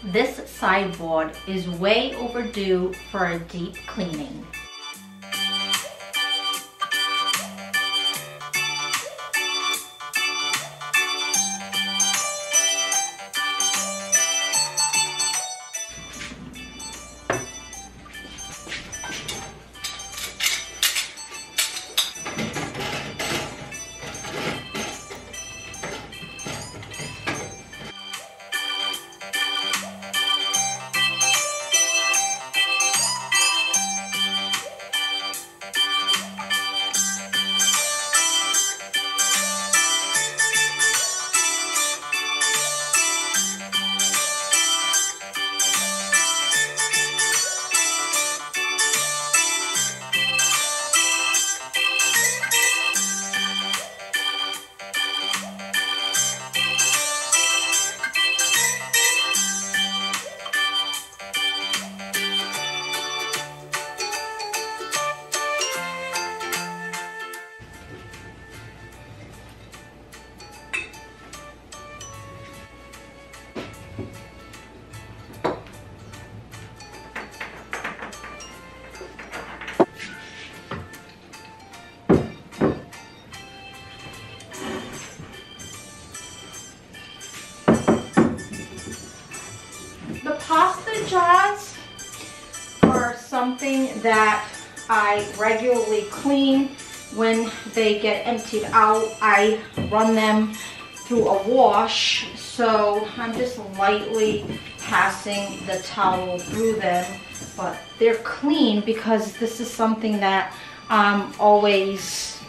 This sideboard is way overdue for a deep cleaning. The pasta jars are something that I regularly clean. When they get emptied out, I run them through a wash. So I'm just lightly passing the towel through them, but they're clean because this is something that I'm always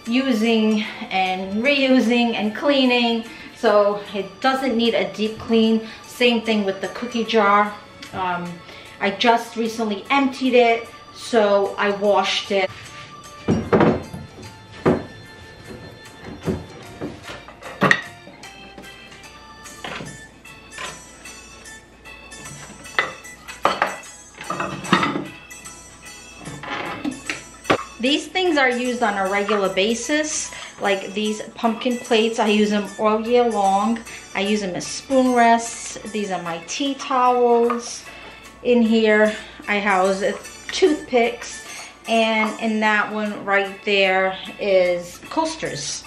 using and reusing and cleaning. So it doesn't need a deep clean. Same thing with the cookie jar. I just recently emptied it, so I washed it. These things are used on a regular basis. Like these pumpkin plates, I use them all year long. I use them as spoon rests. These are my tea towels. In here, I house toothpicks. And in that one right there is coasters.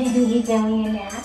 You doing a nap?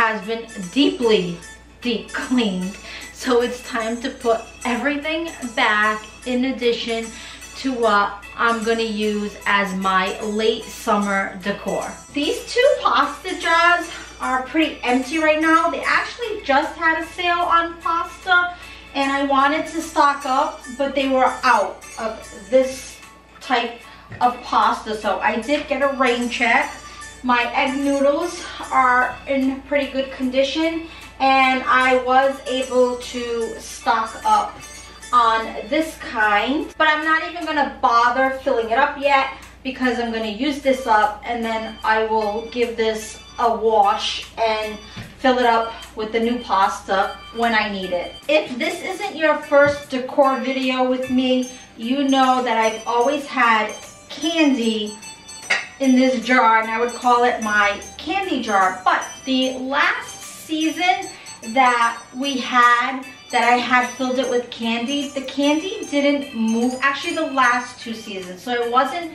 has been deep cleaned. So it's time to put everything back, in addition to what I'm gonna use as my late summer decor. These two pasta jars are pretty empty right now. They actually just had a sale on pasta and I wanted to stock up, but they were out of this type of pasta. So I did get a rain check. My egg noodles are in pretty good condition and I was able to stock up on this kind, but I'm not even gonna bother filling it up yet because I'm gonna use this up and then I will give this a wash and fill it up with the new pasta when I need it. If this isn't your first decor video with me, you know that I've always had candy in this jar and I would call it my candy jar. But the last season that we had, that I had filled it with candy, the candy didn't move. Actually, the last 2 seasons. So it wasn't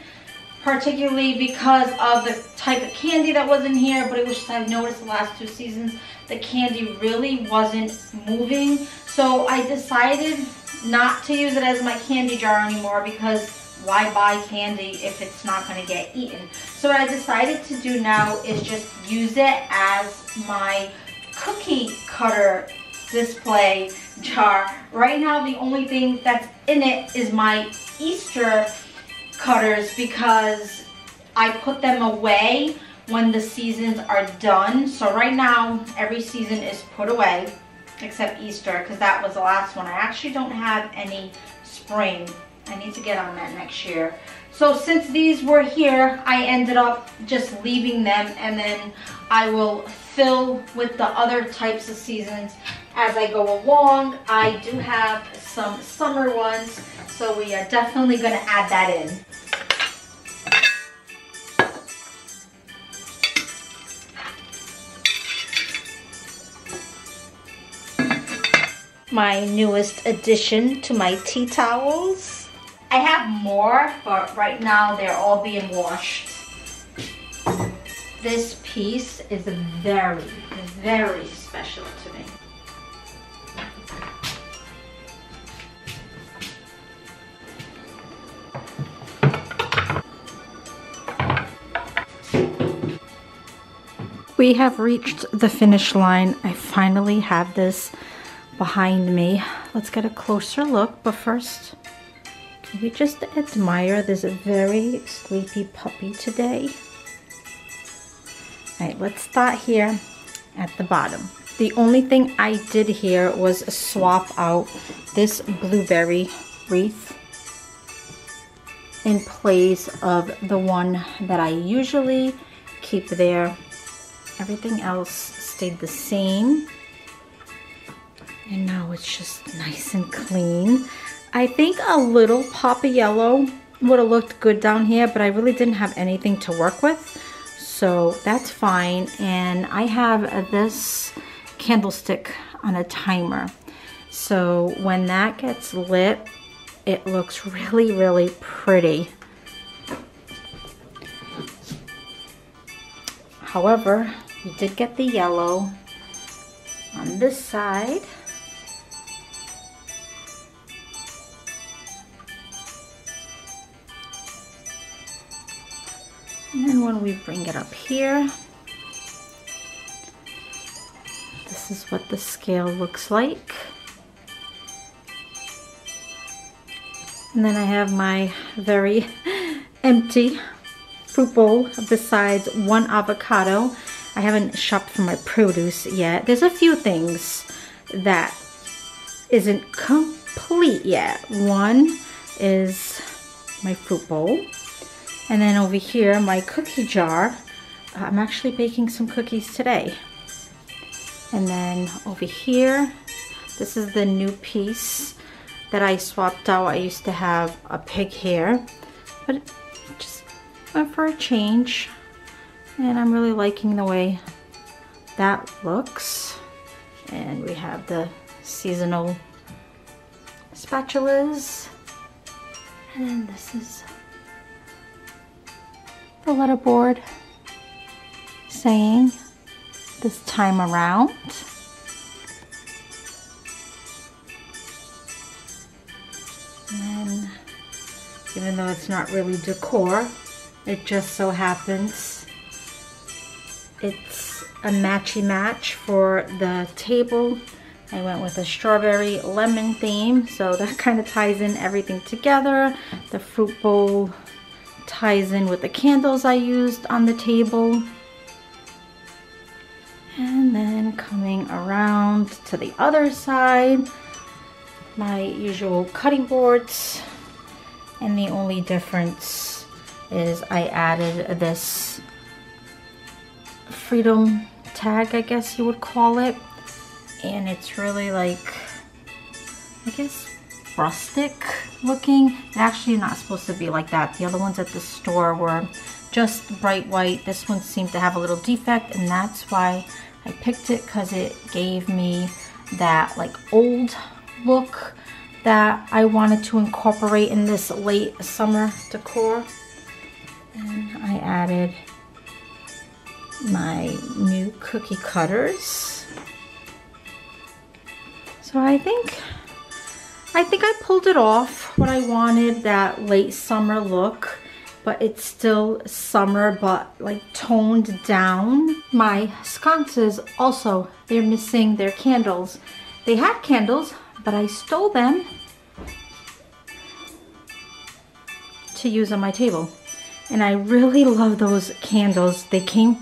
particularly because of the type of candy that was in here, but it was just, I've noticed the last 2 seasons, the candy really wasn't moving. So I decided not to use it as my candy jar anymore because why buy candy if it's not gonna get eaten? So what I decided to do now is just use it as my cookie cutter display jar. Right now the only thing that's in it is my Easter cutters because I put them away when the seasons are done. So right now every season is put away except Easter because that was the last one. I actually don't have any spring. I need to get on that next year. So since these were here, I ended up just leaving them and then I will fill with the other types of seasons as I go along. I do have some summer ones, so we are definitely gonna add that in. My newest addition to my tea towels. I have more, but right now they're all being washed. This piece is very, very special to me. We have reached the finish line. I finally have this behind me. Let's get a closer look, but first, can we just admire this very sleepy puppy today? All right, let's start here at the bottom. The only thing I did here was swap out this blueberry wreath in place of the one that I usually keep there. Everything else stayed the same. And now it's just nice and clean. I think a little pop of yellow would have looked good down here, but I really didn't have anything to work with. So that's fine. And I have this candlestick on a timer. So when that gets lit, it looks really, really pretty. However, we did get the yellow on this side. And then when we bring it up here, this is what the scale looks like. And then I have my very empty fruit bowl besides one avocado. I haven't shopped for my produce yet. There's a few things that isn't complete yet. One is my fruit bowl. And then over here, my cookie jar. I'm actually baking some cookies today. And then over here, this is the new piece that I swapped out. I used to have a pig hair, but just went for a change. And I'm really liking the way that looks. And we have the seasonal spatulas. And then this is the letterboard saying this time around. And even though it's not really decor, it just so happens it's a matchy match for the table. I went with a strawberry lemon theme, so that kind of ties in everything together. The fruit bowl ties in with the candles I used on the table. And then coming around to the other side, my usual cutting boards, and the only difference is I added this freedom tag, I guess you would call it, and it's really like, I guess, rustic looking. It's actually not supposed to be like that. The other ones at the store were just bright white. This one seemed to have a little defect, and that's why I picked it, because it gave me that like old look that I wanted to incorporate in this late summer decor. And I added my new cookie cutters. So I think I pulled it off. What I wanted, that late summer look, but it's still summer, but like toned down. My sconces also, they're missing their candles. They had candles, but I stole them to use on my table. And I really love those candles. They came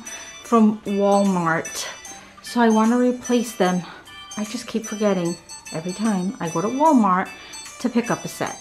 from Walmart, so I want to replace them. I just keep forgetting every time I go to Walmart to pick up a set.